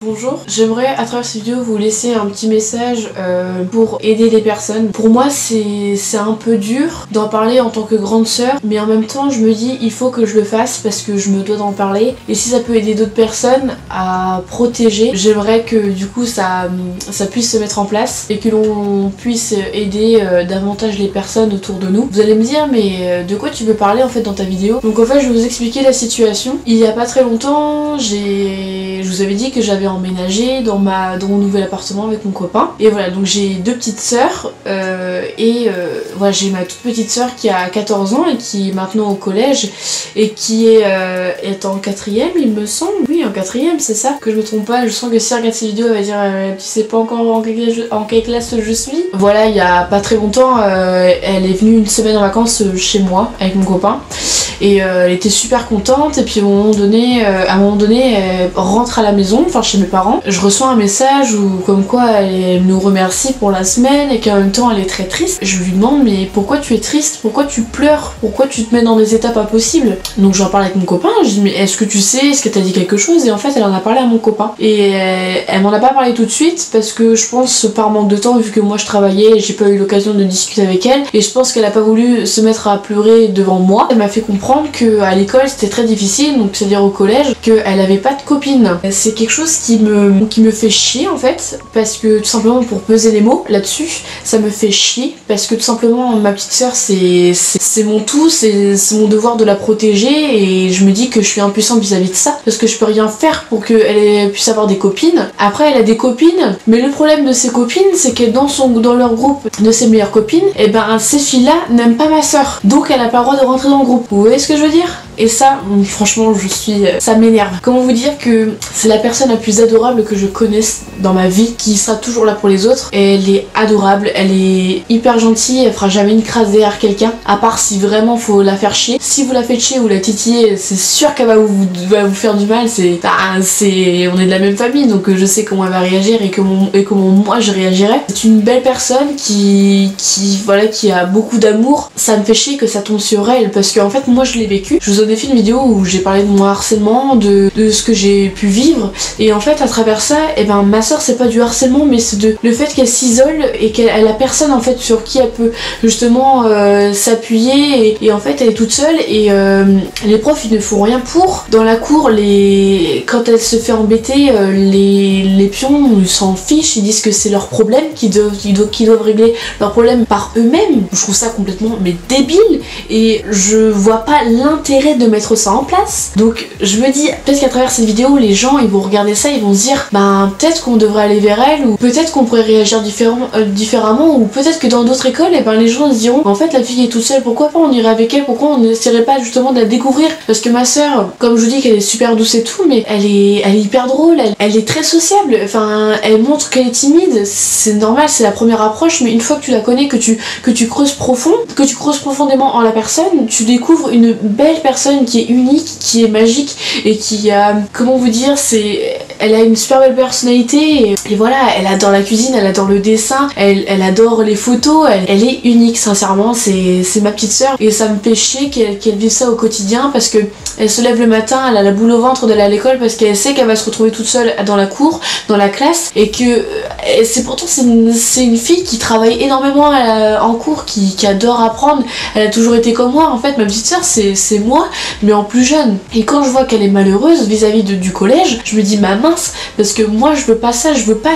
Bonjour, j'aimerais à travers cette vidéo vous laisser un petit message pour aider les personnes. Pour moi c'est un peu dur d'en parler en tant que grande sœur, mais en même temps je me dis il faut que je le fasse parce que je me dois d'en parler. Et si ça peut aider d'autres personnes à protéger, j'aimerais que du coup ça puisse se mettre en place et que l'on puisse aider davantage les personnes autour de nous. Vous allez me dire mais de quoi tu veux parler en fait dans ta vidéo? Donc en fait je vais vous expliquer la situation. Il y a pas très longtemps je vous avais dit que j'avais emménagé dans mon nouvel appartement avec mon copain. Et voilà, donc j'ai deux petites sœurs voilà, j'ai ma toute petite sœur qui a 14 ans et qui est maintenant au collège et qui est en 4ème il me semble. Oui, en 4ème, c'est ça, que je me trompe pas. Je sens que si elle regarde cette vidéo elle va dire tu sais pas encore en quelle classe je suis. Voilà, il y a pas très longtemps elle est venue une semaine en vacances chez moi avec mon copain. Et elle était super contente et puis à un moment donné elle rentre à la maison, enfin chez mes parents. Je reçois un message où comme quoi elle nous remercie pour la semaine et qu'en même temps elle est très triste. Je lui demande mais pourquoi tu es triste? Pourquoi tu pleures? Pourquoi tu te mets dans des états pas possibles? Donc j'en parle avec mon copain, je dis mais est-ce que tu sais, est-ce que t'as dit quelque chose? Et en fait elle en a parlé à mon copain. Et elle m'en a pas parlé tout de suite parce que je pense par manque de temps vu que moi je travaillais et j'ai pas eu l'occasion de discuter avec elle. Et je pense qu'elle a pas voulu se mettre à pleurer devant moi. Elle m'a fait comprendre qu'à l'école c'était très difficile, donc c'est-à-dire au collège, qu'elle avait pas de copine. C'est quelque chose qui me fait chier en fait, parce que tout simplement pour peser les mots là-dessus, ça me fait chier, parce que tout simplement ma petite sœur c'est mon tout, c'est mon devoir de la protéger et je me dis que je suis impuissante vis-à-vis de ça, parce que je peux rien faire pour qu'elle puisse avoir des copines. Après elle a des copines, mais le problème de ses copines c'est que dans leur groupe de ses meilleures copines, et ben ces filles-là n'aiment pas ma sœur, donc elle a pas le droit de rentrer dans le groupe. Vous voyez ce que je veux dire? Et ça, franchement, ça m'énerve. Comment vous dire que c'est la personne la plus adorable que je connaisse dans ma vie, qui sera toujours là pour les autres. Et elle est adorable, elle est hyper gentille, elle fera jamais une crasse derrière quelqu'un, à part si vraiment faut la faire chier. Si vous la faites chier ou la titiller, c'est sûr qu'elle va vous faire du mal. On est de la même famille, donc je sais comment elle va réagir et comment moi je réagirais. C'est une belle personne qui a beaucoup d'amour. Ça me fait chier que ça tombe sur elle, parce qu'en fait moi je l'ai vécu. Je vous ai fait une vidéo où j'ai parlé de mon harcèlement, de ce que j'ai pu vivre, et en fait à travers ça, et ben ma soeur c'est pas du harcèlement, mais c'est le fait qu'elle s'isole et qu'elle a personne en fait sur qui elle peut justement s'appuyer, et en fait elle est toute seule et les profs ils ne font rien pour. Dans la cour, quand elle se fait embêter, les pions ils s'en fichent, ils disent que c'est leur problème, qu'ils doivent régler leurs problèmes par eux-mêmes. Je trouve ça complètement débile et je vois pas l'intérêt de mettre ça en place. Donc je me dis peut-être qu'à travers cette vidéo les gens ils vont regarder ça, ils vont se dire ben peut-être qu'on devrait aller vers elle, ou peut-être qu'on pourrait réagir différemment, ou peut-être que dans d'autres écoles et ben les gens se diront en fait la fille est toute seule, pourquoi pas on irait avec elle, pourquoi on n'essaierait pas justement de la découvrir? Parce que ma soeur, comme je vous dis qu'elle est super douce et tout, mais elle est hyper drôle, elle est très sociable, enfin elle montre qu'elle est timide, c'est normal, c'est la première approche, mais une fois que tu la connais, que tu creuses profondément en la personne, tu découvres une belle personne qui est unique, qui est magique et qui a, comment vous dire, elle a une super belle personnalité et voilà, elle adore la cuisine, elle adore le dessin, elle adore les photos, elle est unique, sincèrement, c'est ma petite sœur et ça me fait chier qu'elle vive ça au quotidien, parce que elle se lève le matin, elle a la boule au ventre d'aller à l'école parce qu'elle sait qu'elle va se retrouver toute seule dans la cour, dans la classe, et que pourtant c'est une fille qui travaille énormément en cours, qui adore apprendre, elle a toujours été comme moi en fait. Ma petite sœur c'est moi mais en plus jeune, et quand je vois qu'elle est malheureuse vis-à-vis du collège, je me dis ma mince, parce que moi je veux pas ça, je veux pas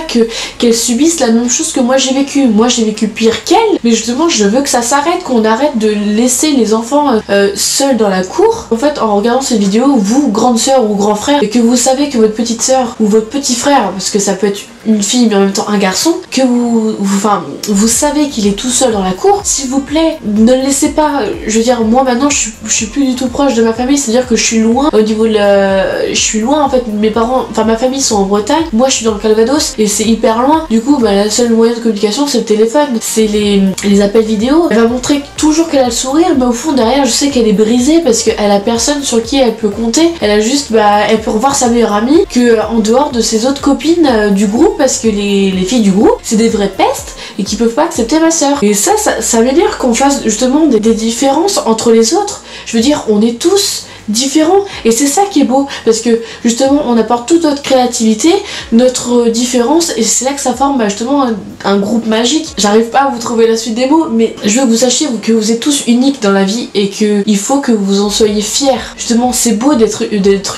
qu'elle subisse la même chose que moi j'ai vécu. Moi j'ai vécu pire qu'elle, mais justement je veux que ça s'arrête, qu'on arrête de laisser les enfants seuls dans la cour. En fait en regardant cette vidéo, vous grande sœur ou grand frère, et que vous savez que votre petite sœur ou votre petit frère, parce que ça peut être une fille mais en même temps un garçon, que vous savez qu'il est tout seul dans la cour, s'il vous plaît ne le laissez pas. Je veux dire, moi maintenant je suis plus du tout proche de ma famille, c'est à dire que je suis loin au niveau de je suis loin en fait de mes parents, enfin ma famille famille sont en Bretagne, moi je suis dans le Calvados et c'est hyper loin. Du coup, la seule moyen de communication c'est le téléphone, c'est les appels vidéo. Elle va montrer toujours qu'elle a le sourire, mais au fond derrière je sais qu'elle est brisée parce qu'elle a personne sur qui elle peut compter. Elle a juste, elle peut revoir sa meilleure amie que en dehors de ses autres copines du groupe, parce que les filles du groupe c'est des vraies pestes et qui peuvent pas accepter ma soeur. Et ça veut dire qu'on fasse justement des différences entre les autres. Je veux dire, on est tous différents et c'est ça qui est beau, parce que justement on apporte toute notre créativité, notre différence, et c'est là que ça forme justement un groupe magique. J'arrive pas à vous trouver la suite des mots, mais je veux que vous sachiez que vous êtes tous uniques dans la vie et que il faut que vous en soyez fiers. Justement, c'est beau d'être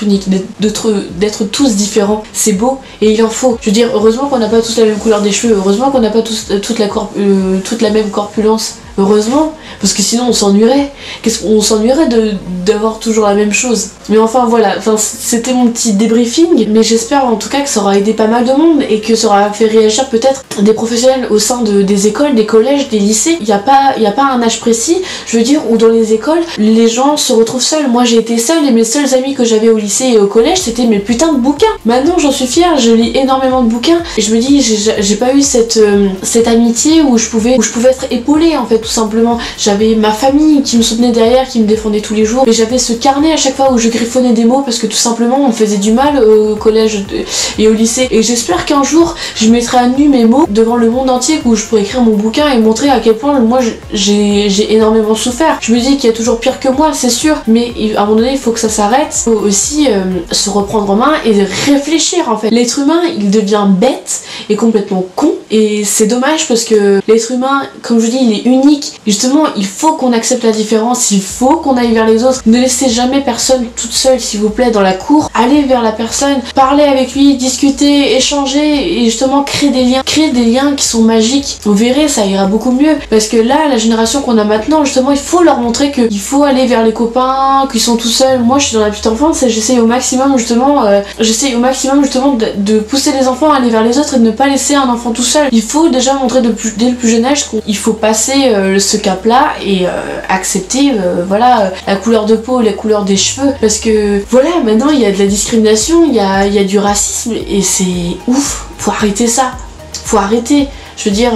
unique, d'être tous différents, c'est beau et il en faut. Je veux dire, heureusement qu'on n'a pas tous la même couleur des cheveux, heureusement qu'on n'a pas tous toute la même corpulence. Heureusement, parce que sinon on s'ennuierait. On s'ennuierait d'avoir toujours la même chose. Mais enfin voilà, c'était mon petit débriefing, mais j'espère en tout cas que ça aura aidé pas mal de monde et que ça aura fait réagir peut-être des professionnels au sein des écoles, des collèges, des lycées. Il n'y a pas un âge précis, je veux dire, où dans les écoles, les gens se retrouvent seuls. Moi j'ai été seule et mes seuls amis que j'avais au lycée et au collège, c'était mes putains de bouquins. Maintenant j'en suis fière, je lis énormément de bouquins et je me dis, j'ai pas eu cette amitié où je pouvais être épaulée en fait. Tout simplement, j'avais ma famille qui me soutenait derrière, qui me défendait tous les jours, et j'avais ce carnet à chaque fois où je griffonnais des mots parce que tout simplement on me faisait du mal au collège et au lycée. Et j'espère qu'un jour je mettrai à nu mes mots devant le monde entier, où je pourrai écrire mon bouquin et montrer à quel point moi j'ai énormément souffert. Je me dis qu'il y a toujours pire que moi, c'est sûr, mais à un moment donné il faut que ça s'arrête. Il faut aussi se reprendre en main et réfléchir en fait. L'être humain il devient bête et complètement con, et c'est dommage parce que l'être humain, comme je dis, il est unique. Justement, il faut qu'on accepte la différence, il faut qu'on aille vers les autres. Ne laissez jamais personne toute seule, s'il vous plaît, dans la cour. Allez vers la personne, parlez avec lui, discutez, échangez et justement créez des liens qui sont magiques. Vous verrez, ça ira beaucoup mieux, parce que là, la génération qu'on a maintenant, justement, il faut leur montrer qu'il faut aller vers les copains, qu'ils sont tout seuls. Moi, je suis dans la petite enfance et j'essaye au maximum justement de pousser les enfants à aller vers les autres et de ne pas laisser un enfant tout seul. Il faut déjà montrer dès le plus jeune âge qu'il faut passer ce cap là et accepter la couleur de peau, la couleur des cheveux, parce que voilà, maintenant il y a de la discrimination, il y a du racisme et c'est ouf. Faut arrêter ça, faut arrêter. Je veux dire,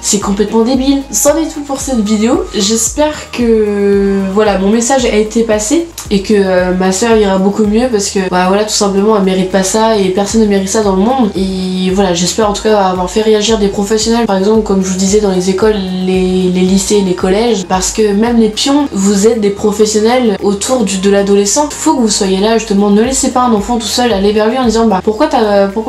c'est complètement débile. C'en est tout pour cette vidéo. J'espère que mon message a été passé et que ma soeur ira beaucoup mieux, parce que tout simplement elle mérite pas ça et personne ne mérite ça dans le monde. Et voilà, j'espère en tout cas avoir fait réagir des professionnels, par exemple comme je vous disais dans les écoles, les lycées, les collèges, parce que même les pions, vous êtes des professionnels autour de l'adolescent. Faut que vous soyez là justement, ne laissez pas un enfant tout seul aller vers lui en disant pourquoi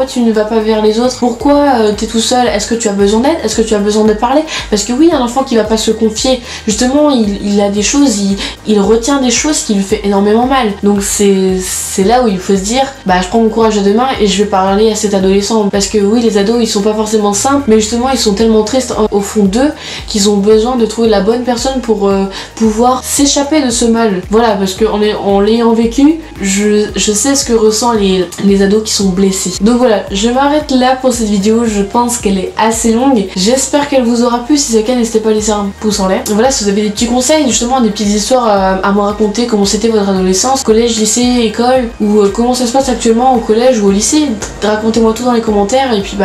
tu ne vas pas vers les autres, pourquoi t'es tout seul, est-ce que tu as besoin d'aide, est-ce que tu as besoin de parler, parce que oui, un enfant qui va pas se confier, justement il a des choses, il retient des choses qui lui fait énormément mal. Donc c'est là où il faut se dire je prends mon courage à deux mains et je vais parler à cet adolescent, parce que oui, les ados ils sont pas forcément simples, mais justement ils sont tellement tristes au fond d'eux qu'ils ont besoin de trouver la bonne personne pour pouvoir s'échapper de ce mal. Voilà, parce que en l'ayant vécu, je sais ce que ressentent les ados qui sont blessés. Donc voilà, je m'arrête là pour cette vidéo. Je pense qu'elle est assez longue, j'espère qu'elle vous aura plu. Si c'est le cas, n'hésitez pas à laisser un pouce en l'air. Voilà, si vous avez des petits conseils, justement des petites histoires à me raconter, comment c'était votre adolescence, collège, lycée, école, ou comment ça se passe actuellement au collège ou au lycée, racontez-moi tout dans les commentaires. Et puis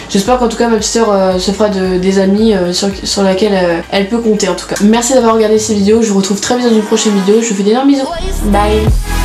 j'espère qu'en tout cas ma petite soeur se fera des amis sur laquelle elle peut compter en tout cas. Merci d'avoir regardé cette vidéo, je vous retrouve très vite dans une prochaine vidéo, je vous fais d'énormes bisous, bye.